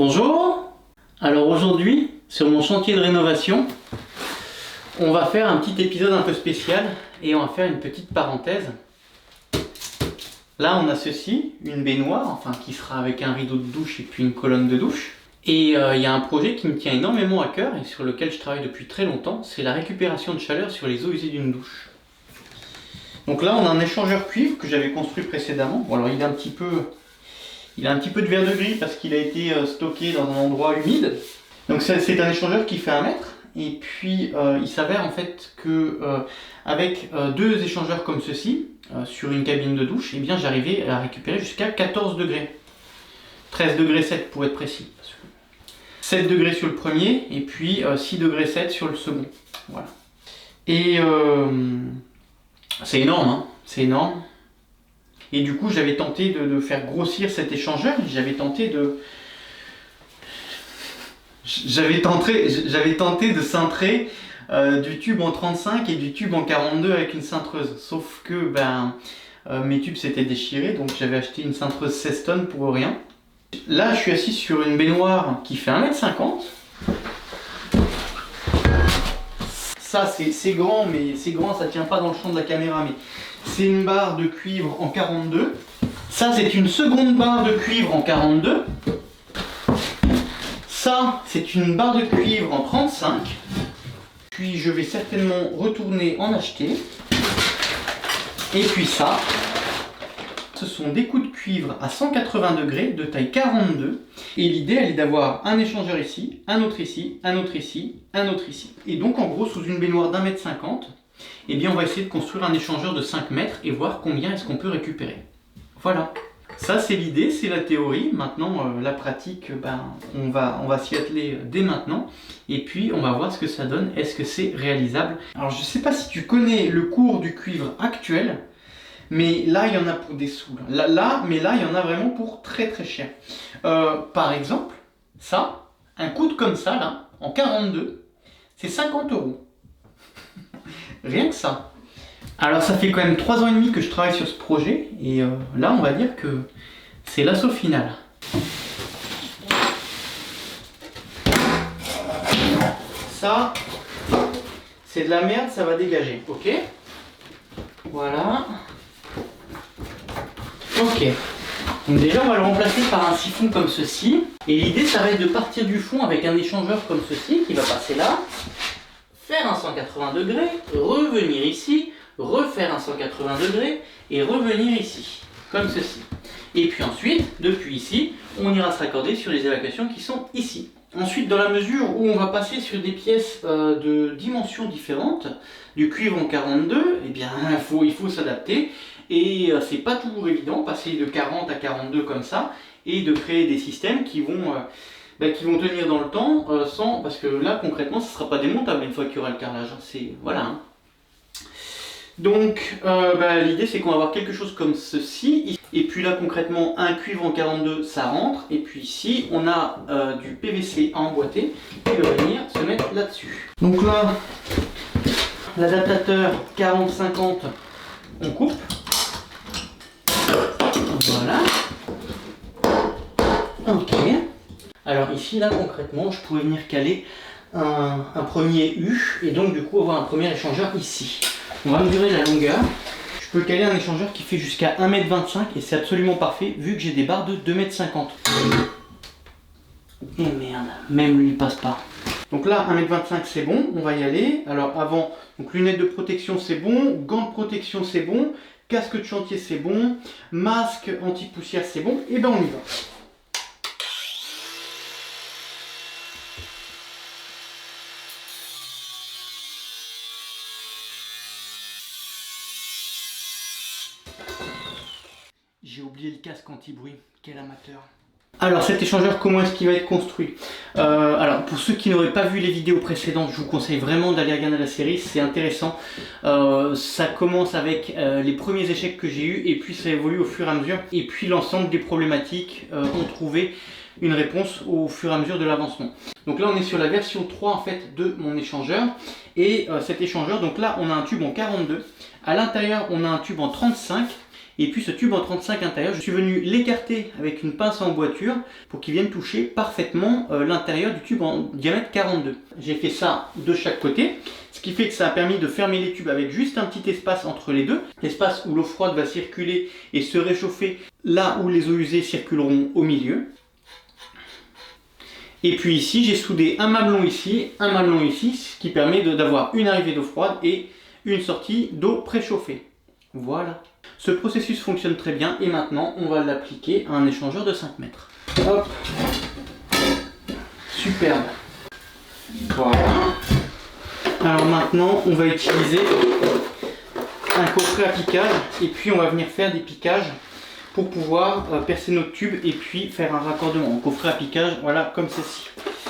Bonjour. Alors aujourd'hui, sur mon chantier de rénovation, on va faire un petit épisode un peu spécial et on va faire une petite parenthèse. Là on a ceci, une baignoire, enfin qui sera avec un rideau de douche et puis une colonne de douche. Et il y a un projet qui me tient énormément à cœur et sur lequel je travaille depuis très longtemps, c'est la récupération de chaleur sur les eaux usées d'une douche. Donc là on a un échangeur cuivre que j'avais construit précédemment. Bon alors il a un petit peu de verre de gris parce qu'il a été stocké dans un endroit humide. Donc c'est un échangeur qui fait 1 mètre. Et puis il s'avère en fait que avec 2 échangeurs comme ceci sur une cabine de douche, eh bien j'arrivais à récupérer jusqu'à 14 degrés. 13 degrés 7 pour être précis. 7 degrés sur le premier et puis 6 degrés 7 sur le second. Voilà. Et c'est énorme, hein, c'est énorme. Et du coup, j'avais tenté de faire grossir cet échangeur. J'avais tenté de cintrer du tube en 35 et du tube en 42 avec une cintreuse. Sauf que mes tubes s'étaient déchirés, donc j'avais acheté une cintreuse 16 tonnes pour rien. Là, je suis assis sur une baignoire qui fait 1,50 m. Ça, c'est grand, mais c'est grand, ça tient pas dans le champ de la caméra, mais c'est une barre de cuivre en 42. Ça, c'est une seconde barre de cuivre en 42. Ça, c'est une barre de cuivre en 35. Puis, je vais certainement retourner en acheter. Et puis ça, ce sont des coups de cuivre à 180 degrés de taille 42. Et l'idée, elle est d'avoir un échangeur ici, un autre ici, un autre ici, un autre ici. Et donc, en gros, sous une baignoire d'1,50 m, eh bien, on va essayer de construire un échangeur de 5 mètres et voir combien est-ce qu'on peut récupérer. Voilà. Ça, c'est l'idée, c'est la théorie. Maintenant, la pratique, on va s'y atteler dès maintenant. Et puis, on va voir ce que ça donne. Est-ce que c'est réalisable? Alors, je ne sais pas si tu connais le cours du cuivre actuel. Mais là, il y en a pour des sous. Mais là, il y en a vraiment pour très très cher. Par exemple, ça, un coude comme ça, là, en 42, c'est 50 €. Rien que ça. Alors, ça fait quand même 3 ans et demi que je travaille sur ce projet. Et là, on va dire que c'est l'assaut final. Ça, c'est de la merde, ça va dégager. Ok? Voilà. Ok, donc déjà on va le remplacer par un siphon comme ceci. Et l'idée ça va être de partir du fond avec un échangeur comme ceci qui va passer là, faire un 180 degrés, revenir ici, refaire un 180 degrés et revenir ici, comme ceci. Et puis ensuite, depuis ici, on ira se raccorder sur les évacuations qui sont ici. Ensuite, dans la mesure où on va passer sur des pièces de dimensions différentes, du cuivre en 42, eh bien il faut s'adapter. Et c'est pas toujours évident, passer de 40 à 42 comme ça, et de créer des systèmes qui vont tenir dans le temps, parce que là concrètement ce ne sera pas démontable une fois qu'il y aura le carrelage. Voilà. Hein. Donc l'idée c'est qu'on va avoir quelque chose comme ceci, et puis là concrètement un cuivre en 42 ça rentre, et puis ici on a du PVC à emboîter qui va venir se mettre là-dessus. Donc là, l'adaptateur 40-50 on coupe. Voilà. Ok. Alors ici, là, concrètement, je pouvais venir caler un premier U et donc du coup avoir un premier échangeur ici. On va mesurer la longueur. Je peux caler un échangeur qui fait jusqu'à 1,25 m et c'est absolument parfait vu que j'ai des barres de 2,50 m. Et merde, même lui il passe pas. Donc là, 1,25 m c'est bon, on va y aller. Alors avant, donc lunettes de protection c'est bon, gants de protection c'est bon, casque de chantier c'est bon, masque anti-poussière c'est bon, et ben on y va. J'ai oublié le casque anti-bruit, quel amateur. Alors cet échangeur, comment est-ce qu'il va être construit? Alors pour ceux qui n'auraient pas vu les vidéos précédentes, je vous conseille vraiment d'aller regarder la série, c'est intéressant. Ça commence avec les premiers échecs que j'ai eus et puis ça évolue au fur et à mesure. Et puis l'ensemble des problématiques ont trouvé une réponse au fur et à mesure de l'avancement. Donc là on est sur la version 3 en fait de mon échangeur. Et cet échangeur, donc là on a un tube en 42, à l'intérieur on a un tube en 35. Et puis ce tube en 35 intérieur, je suis venu l'écarter avec une pince à emboîture pour qu'il vienne toucher parfaitement l'intérieur du tube en diamètre 42. J'ai fait ça de chaque côté, ce qui fait que ça a permis de fermer les tubes avec juste un petit espace entre les deux, l'espace où l'eau froide va circuler et se réchauffer là où les eaux usées circuleront au milieu. Et puis ici, j'ai soudé un mamelon ici, ce qui permet d'avoir une arrivée d'eau froide et une sortie d'eau préchauffée. Voilà. Ce processus fonctionne très bien et maintenant, on va l'appliquer à un échangeur de 5 mètres. Hop. Superbe. Voilà. Alors maintenant, on va utiliser un coffret à piquage et puis on va venir faire des piquages pour pouvoir percer notre tube et puis faire un raccordement. En coffret à piquage, voilà, comme ceci.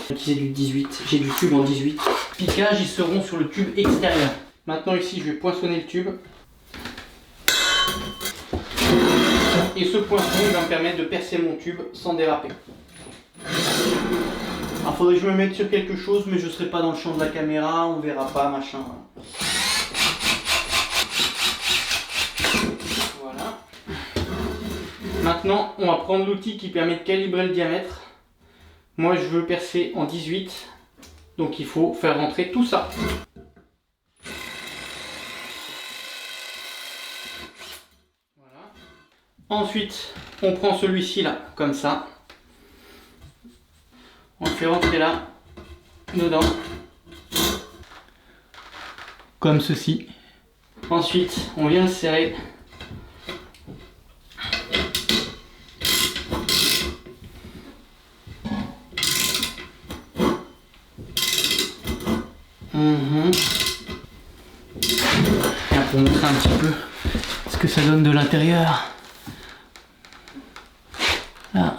J'ai utilisé du 18, j'ai du tube en 18. Piquages, ils seront sur le tube extérieur. Maintenant ici, je vais poinçonner le tube. Et ce poinçon va me permettre de percer mon tube sans déraper. Alors, faudrait que je me mette sur quelque chose, mais je ne serai pas dans le champ de la caméra, on verra pas, machin. Voilà. Maintenant, on va prendre l'outil qui permet de calibrer le diamètre. Moi, je veux percer en 18, donc il faut faire rentrer tout ça. Voilà. Ensuite, on prend celui-ci là, comme ça. On le fait rentrer là, dedans, comme ceci. Ensuite, on vient le serrer. Et pour montrer un petit peu ce que ça donne de l'intérieur. Là.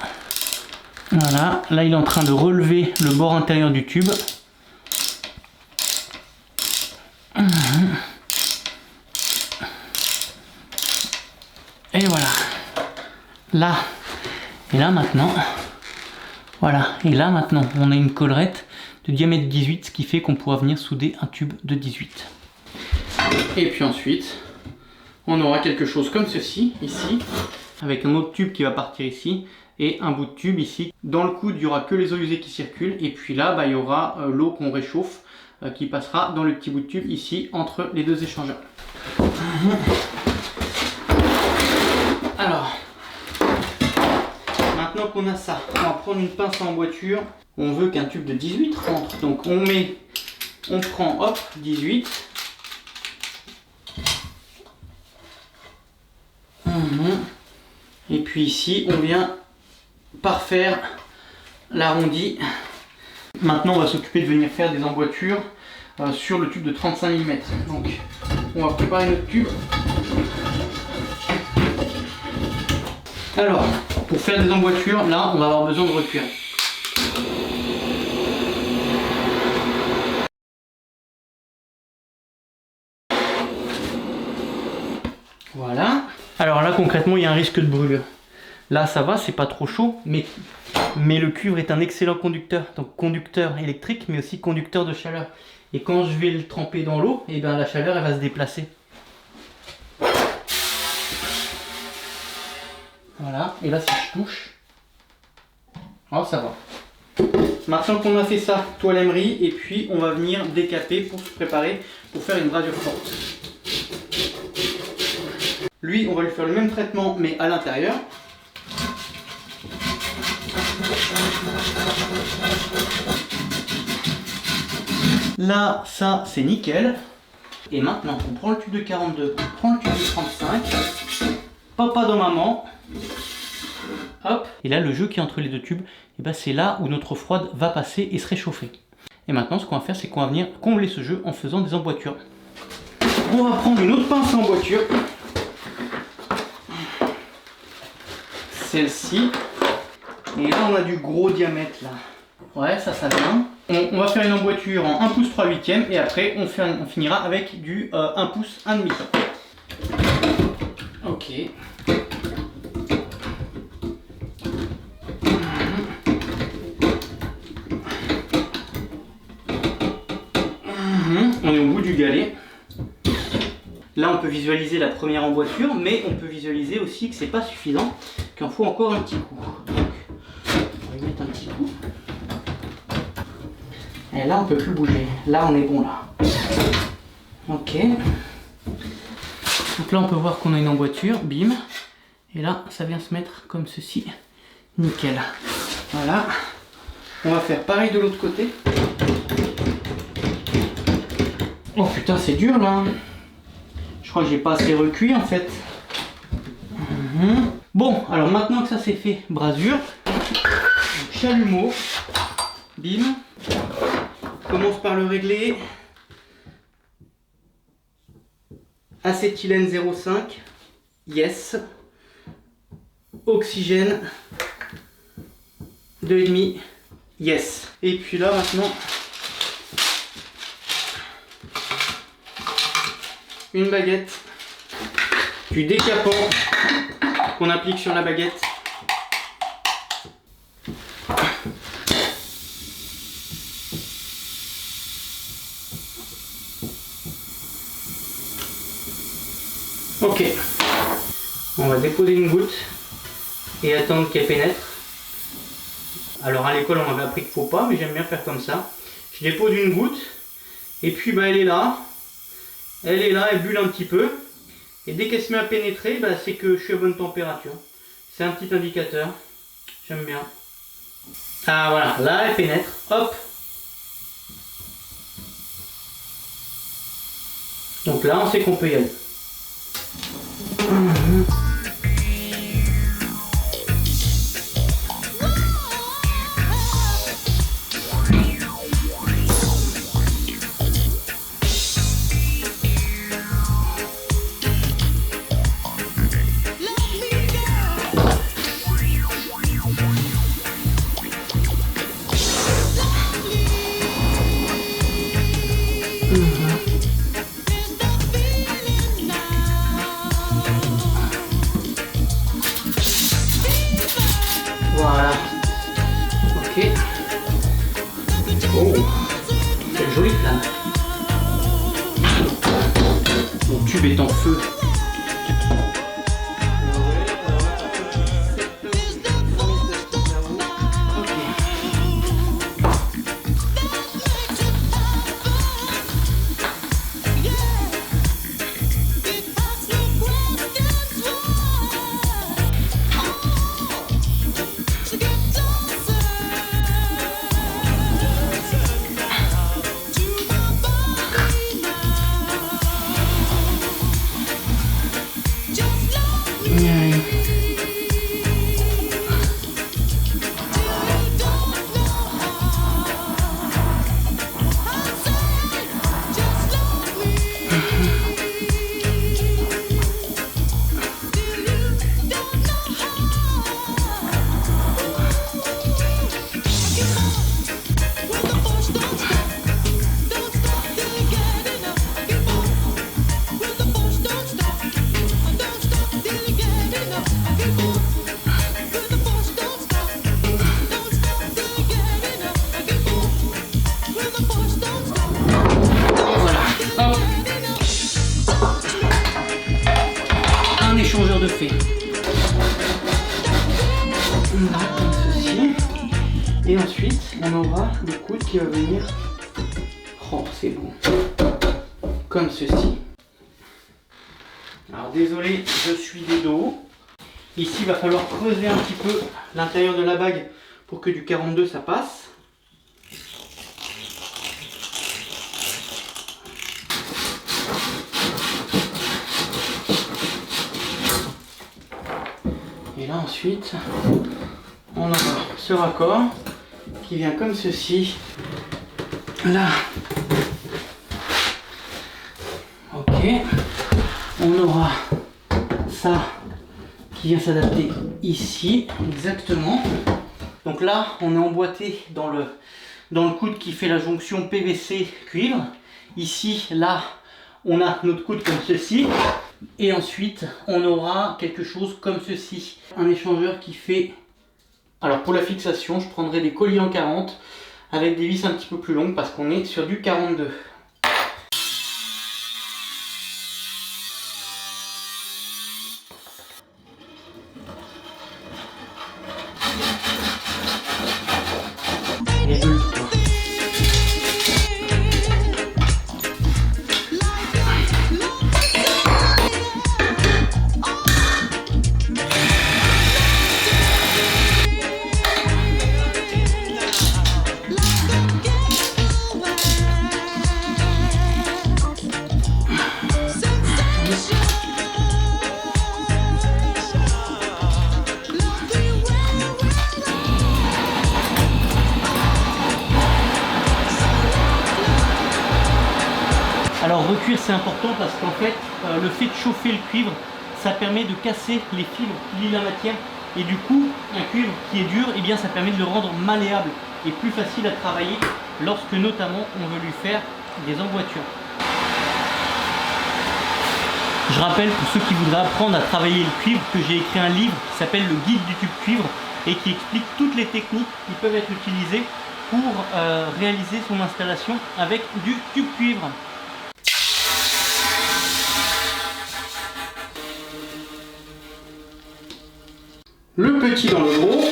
Voilà, là il est en train de relever le bord intérieur du tube. Et voilà. Là. Et là maintenant. Voilà. Et là maintenant, on a une collerette de diamètre 18, ce qui fait qu'on pourra venir souder un tube de 18. Et puis ensuite, on aura quelque chose comme ceci, ici, avec un autre tube qui va partir ici, et un bout de tube ici. Dans le coude, il n'y aura que les eaux usées qui circulent, et puis là, il y aura l'eau qu'on réchauffe, qui passera dans le petit bout de tube ici, entre les deux échangeurs. Alors, maintenant qu'on a ça, on va prendre une pince à emboîture. On veut qu'un tube de 18 rentre, donc on prend, hop, 18. Et puis ici, on vient parfaire l'arrondi. Maintenant, on va s'occuper de venir faire des emboîtures sur le tube de 35 mm. Donc, on va préparer notre tube. Alors, pour faire des emboîtures, là, on va avoir besoin de recueillir. Voilà. Alors là concrètement il y a un risque de brûlure. Là ça va, c'est pas trop chaud, mais le cuivre est un excellent conducteur. Donc conducteur électrique mais aussi conducteur de chaleur. Et quand je vais le tremper dans l'eau, et bien la chaleur elle va se déplacer. Voilà, et là si je touche, oh ça va. Maintenant qu'on a fait ça, toile émerie, et puis on va venir décaper pour se préparer pour faire une bradure forte. Lui, on va lui faire le même traitement, mais à l'intérieur. Là, ça, c'est nickel. Et maintenant, on prend le tube de 42, on prend le tube de 35. Papa dans maman. Hop. Et là, le jeu qui est entre les deux tubes, et ben, c'est là où notre froide va passer et se réchauffer. Et maintenant, ce qu'on va faire, c'est qu'on va venir combler ce jeu en faisant des emboîtures. On va prendre une autre pince à emboîture. Celle-ci. Et là, on a du gros diamètre, là. Ouais, ça vient. On va faire une emboîture en 1 pouce 3/8 et après, on finira avec du 1 pouce 1,5. Ok. On est au bout du galet. Là, on peut visualiser la première emboîture, mais on peut visualiser aussi que c'est pas suffisant, qu'il en faut encore un petit coup. Donc, on va y mettre un petit coup. Et là, on peut plus bouger. Là, on est bon là. Ok. Donc là, on peut voir qu'on a une emboîture, bim. Et là, ça vient se mettre comme ceci. Nickel. Voilà. On va faire pareil de l'autre côté. Oh putain, c'est dur là. Je crois que j'ai pas assez recuit en fait. Bon, alors maintenant que ça c'est fait, brasure. Donc, chalumeau. Bim. On commence par le régler. Acétylène 0,5. Yes. Oxygène 2,5. Yes. Et puis là maintenant, une baguette, du décapant qu'on applique sur la baguette. Ok, on va déposer une goutte et attendre qu'elle pénètre. Alors à l'école on m'avait appris qu'il ne faut pas, mais j'aime bien faire comme ça. Je dépose une goutte et puis bah, elle est là, elle bulle un petit peu. Et dès qu'elle se met à pénétrer, bah, c'est que je suis à bonne température. C'est un petit indicateur, j'aime bien. Ah voilà, là elle pénètre, hop. Donc là on sait qu'on peut y aller. Voilà. Ok. Oh, quelle jolie flamme. Mon tube est en feu. Échangeur de fait. Là, comme ceci. Et ensuite, on aura le coude qui va venir. Oh, c'est bon. Comme ceci. Alors, désolé, je suis des dos. Ici, il va falloir creuser un petit peu l'intérieur de la bague pour que du 42 ça passe. Et là ensuite, on aura ce raccord qui vient comme ceci. Là. Ok. On aura ça qui vient s'adapter ici, exactement. Donc là, on est emboîté dans le coude qui fait la jonction PVC cuivre. Ici, là, on a notre coude comme ceci. Et ensuite, on aura quelque chose comme ceci. Un échangeur qui fait... Alors pour la fixation, je prendrai des colliers en 40 avec des vis un petit peu plus longues parce qu'on est sur du 42. Alors recuire c'est important parce qu'en fait le fait de chauffer le cuivre, ça permet de casser les fibres qui lient la matière et du coup un cuivre qui est dur, et bien ça permet de le rendre malléable et plus facile à travailler lorsque notamment on veut lui faire des emboîtures. Je rappelle pour ceux qui voudraient apprendre à travailler le cuivre que j'ai écrit un livre qui s'appelle le guide du tube cuivre et qui explique toutes les techniques qui peuvent être utilisées pour réaliser son installation avec du tube cuivre. Le petit dans le gros.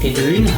Et de une.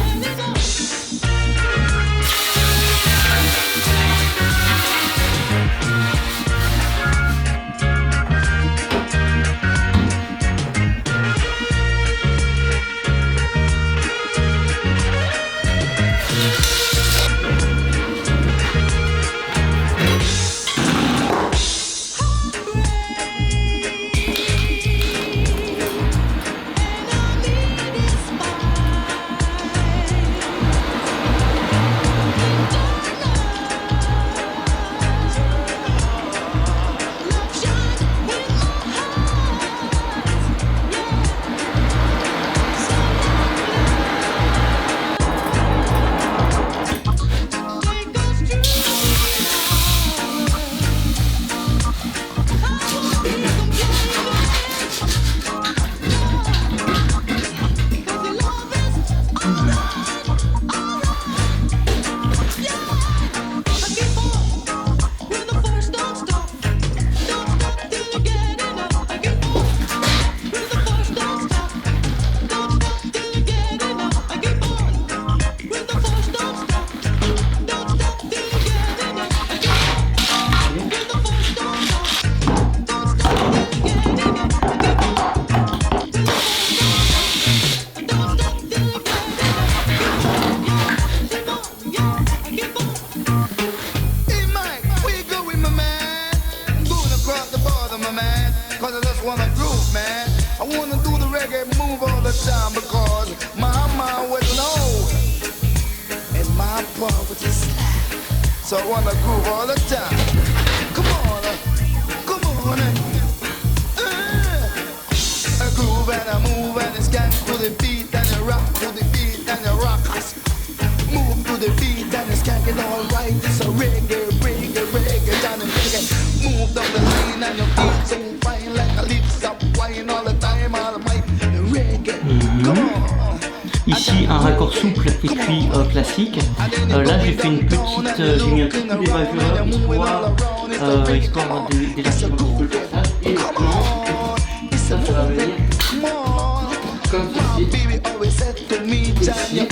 So I wanna groove all the time. Come on, I groove and I move and I scan to the beat and I rock to the beat and I rock. Move to the beat and I skank it all right. It's a reggae, down and reggae. Move down the line and your feet so fine like a lips up wine all the time, all the mic. Reggae, come on. Ici un raccord souple et puis classique. Là j'ai fait une petite, j'ai mis un petit coup d'évaseur histoire d'élargir un petit peu le passage. Et maintenant, ça va venir comme ceci. Ici.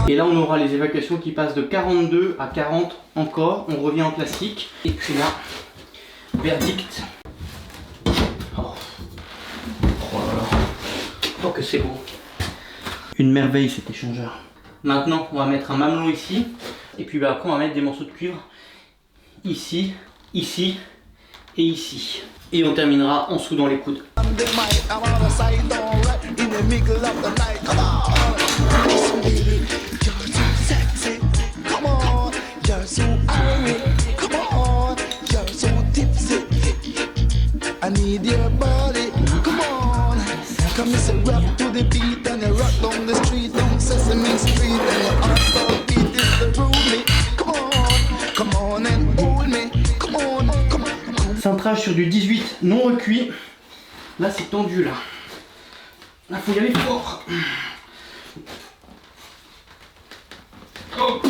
Et là on aura les évacuations qui passent de 42 à 40 encore. On revient en classique. Et puis là, verdict. Oh que c'est beau. Une merveille cet échangeur. Maintenant on va mettre un mamelon ici. Et puis après on va mettre des morceaux de cuivre ici, ici et ici. Et on terminera en soudant les coudes. I need your body, come on. Come and say rock to the beat and you rock down the street, down Sesame Street, and your heart start beat is the room. Come on and hold me, come on, come on. Cintrage sur du 18 non recuit. Là c'est tendu là. Là faut y aller fort. Oh.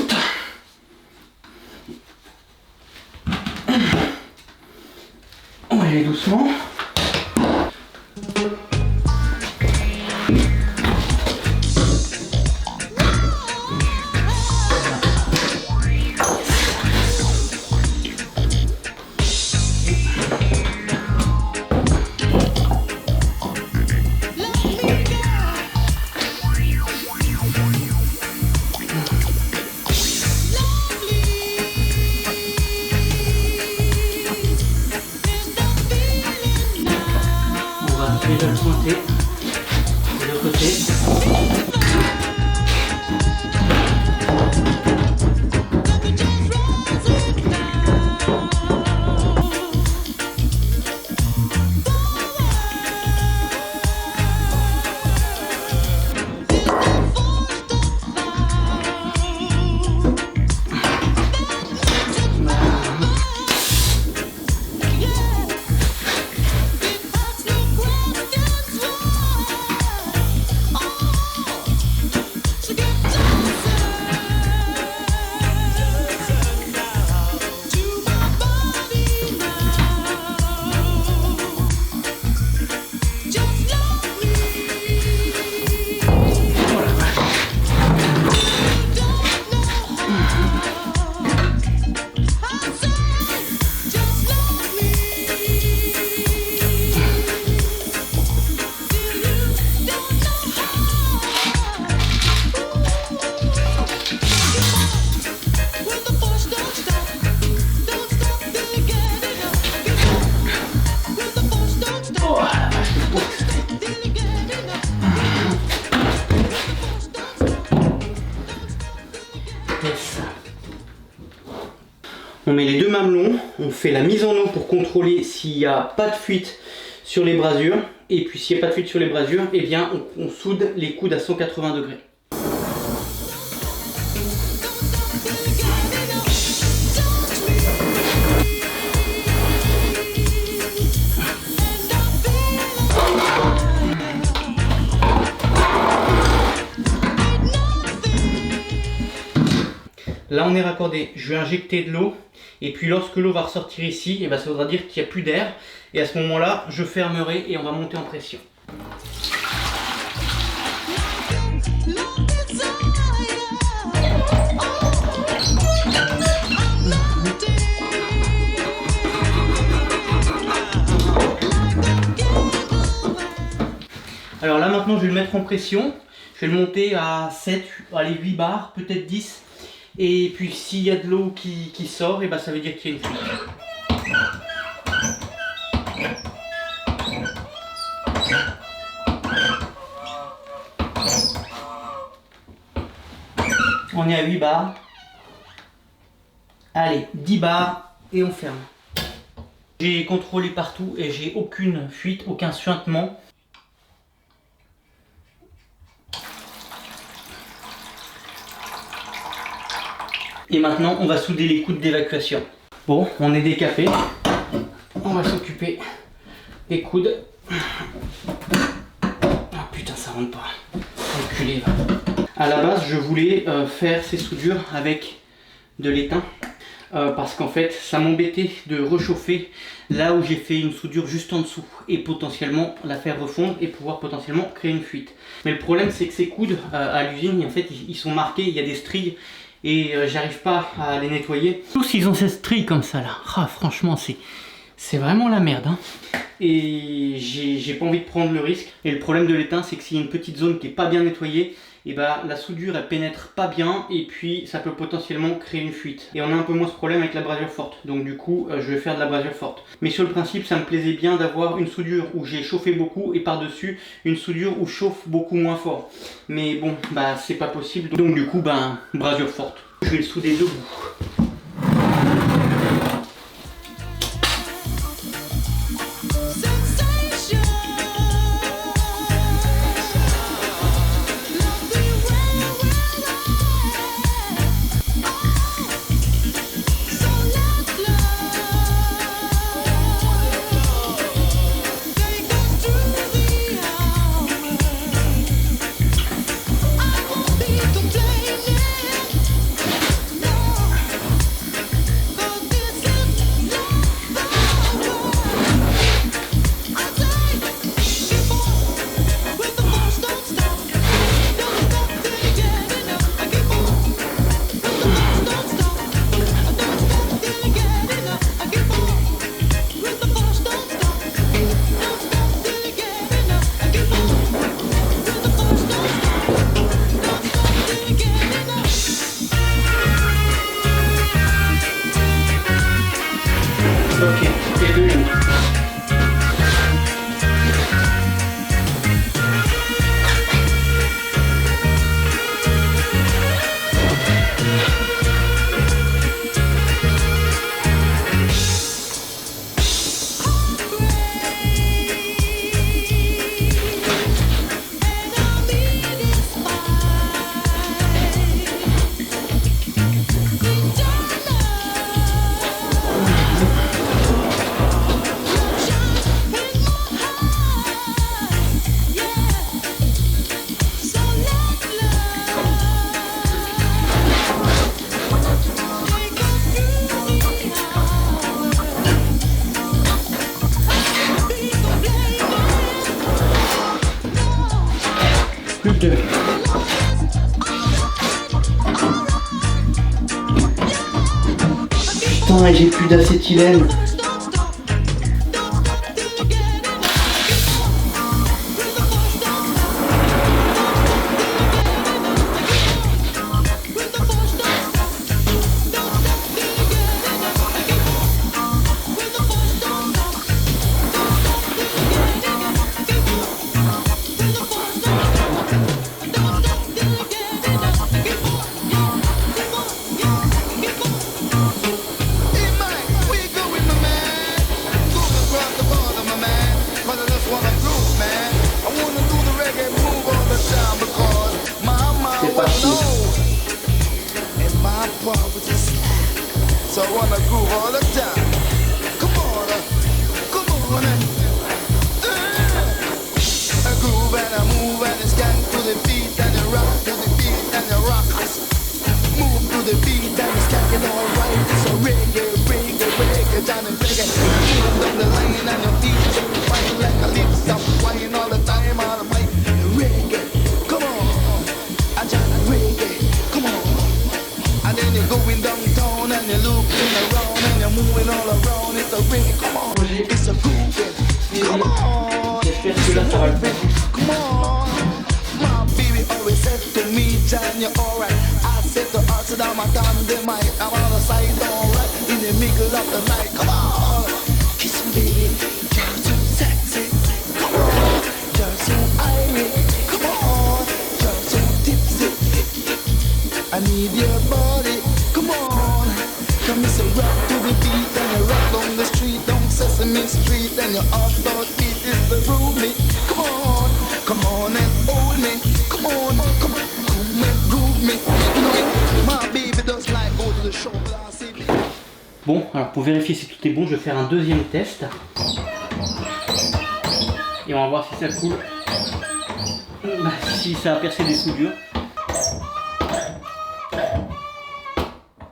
Ouais. Allez doucement. Déjà le pointer de l'autre côté. On met les deux mamelons, on fait la mise en eau pour contrôler s'il n'y a pas de fuite sur les brasures. Et puis s'il n'y a pas de fuite sur les brasures, eh bien on soude les coudes à 180 degrés. Là on est raccordé, je vais injecter de l'eau et puis lorsque l'eau va ressortir ici, et ben ça voudra dire qu'il n'y a plus d'air et à ce moment là je fermerai et on va monter en pression. Alors là maintenant je vais le mettre en pression, je vais le monter à 7, allez 8 bars, peut-être 10. Et puis s'il y a de l'eau qui sort, et ben ça veut dire qu'il y a une fuite. On est à 8 bars. Allez, 10 bars et on ferme. J'ai contrôlé partout et j'ai aucune fuite, aucun suintement. Et maintenant, on va souder les coudes d'évacuation. Bon, on est décapé. On va s'occuper des coudes. Ah putain, ça rentre pas. Enculé, va. À la base, je voulais faire ces soudures avec de l'étain. Parce qu'en fait, ça m'embêtait de rechauffer là où j'ai fait une soudure juste en dessous. Et potentiellement la faire refondre et pouvoir potentiellement créer une fuite. Mais le problème, c'est que ces coudes à l'usine, en fait, ils sont marqués, il y a des stries. Et j'arrive pas à les nettoyer. Tous ils ont cette strie comme ça là. Ah, franchement c'est vraiment la merde hein. Et j'ai pas envie de prendre le risque. Et le problème de l'étain c'est que s'il y a une petite zone qui est pas bien nettoyée, et bah la soudure elle pénètre pas bien et puis ça peut potentiellement créer une fuite. Et on a un peu moins ce problème avec la brasure forte. Donc du coup je vais faire de la brasure forte. Mais sur le principe ça me plaisait bien d'avoir une soudure où j'ai chauffé beaucoup et par dessus une soudure où je chauffe beaucoup moins fort. Mais bon bah c'est pas possible. Donc du coup bah brasure forte. Je vais le souder debout. Ok, c'est le une. Plus que 2. Putain, j'ai plus d'acétylène. C'est parti. So I wanna groove all the time. Come on, come on. I groove and I move and I scan to the beat and I rock to the beat and I rock. Move to the beat and it's skanking all right. It's a reggae, reggae, reggae, down and reggae. Move down the line and your feet so fine like a lip stop wine all the time on the mic. Reggae, come on. I just reggae, come on. And then you're going downtown and you're looping around and you're moving all around. It's a reggae, come on. It's a grooving, come on. J'espère que là ça va le faire. Come on. My baby always said to me, John, you're alright. I said to her, sit down, my damn the mic. I'm on the side, alright. In the middle of the night, come on. Kiss me, baby. You're so sexy. Come on. You're so irie. Come on. You're so tipsy. I need your body. Come on. Come and say rock to the beat and you rock down the street, down Sesame Street, and your heart start beat is the groove me. Come on and hold me. Come on, come on, come and groove me. You know, my baby does like go to the show. Bon, alors pour vérifier si tout est bon, je vais faire un deuxième test. Et on va voir si ça coule. Bah, si ça a percé des soudures.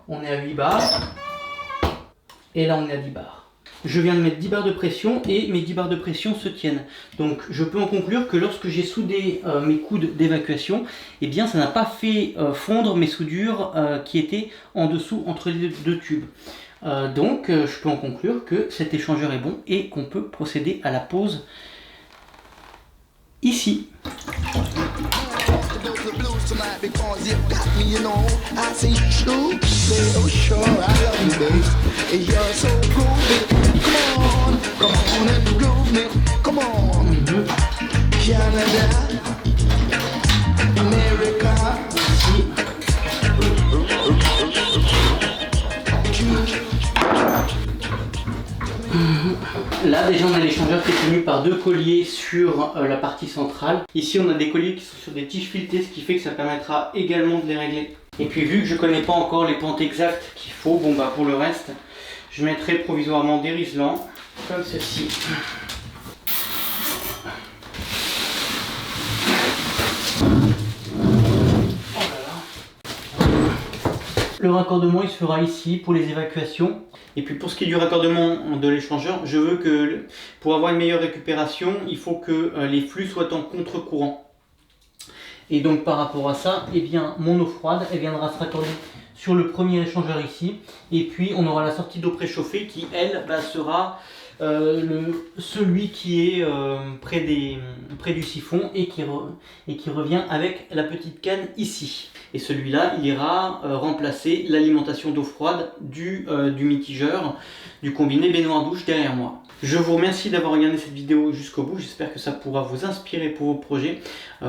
On est à 8 bars. Et là on est à 10 bars. Je viens de mettre 10 barres de pression et mes 10 barres de pression se tiennent. Donc je peux en conclure que lorsque j'ai soudé mes coudes d'évacuation, eh bien ça n'a pas fait fondre mes soudures qui étaient en dessous entre les deux tubes. Donc je peux en conclure que cet échangeur est bon et qu'on peut procéder à la pose ici. Tonight because you got me, you know. I say true, say oh sure, I love you, babe. You're so groovy. Come on and groove me. Come on, Canada, America. Là déjà on a l'échangeur qui est tenu par deux colliers sur la partie centrale. Ici on a des colliers qui sont sur des tiges filetées, ce qui fait que ça permettra également de les régler. Et puis vu que je connais pas encore les pentes exactes qu'il faut, bon bah pour le reste, je mettrai provisoirement des riselants comme ceci. Le raccordement il se fera ici pour les évacuations. Et puis pour ce qui est du raccordement de l'échangeur, je veux que pour avoir une meilleure récupération, il faut que les flux soient en contre-courant. Et donc par rapport à ça, eh bien, mon eau froide elle viendra se raccorder sur le premier échangeur ici. Et puis on aura la sortie d'eau préchauffée qui elle sera celui qui est près du siphon et qui revient avec la petite canne ici. Et celui-là, il ira remplacer l'alimentation d'eau froide du mitigeur, du combiné baignoire douche derrière moi. Je vous remercie d'avoir regardé cette vidéo jusqu'au bout. J'espère que ça pourra vous inspirer pour vos projets.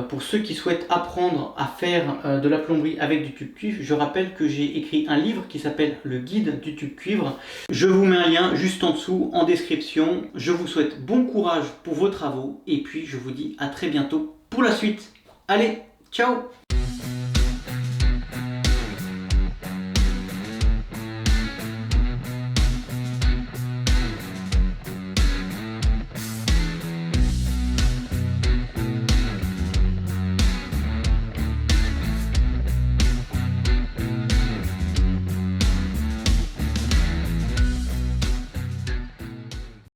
Pour ceux qui souhaitent apprendre à faire de la plomberie avec du tube cuivre, je rappelle que j'ai écrit un livre qui s'appelle Le guide du tube cuivre. Je vous mets un lien juste en dessous en description. Je vous souhaite bon courage pour vos travaux et puis je vous dis à très bientôt pour la suite. Allez, ciao!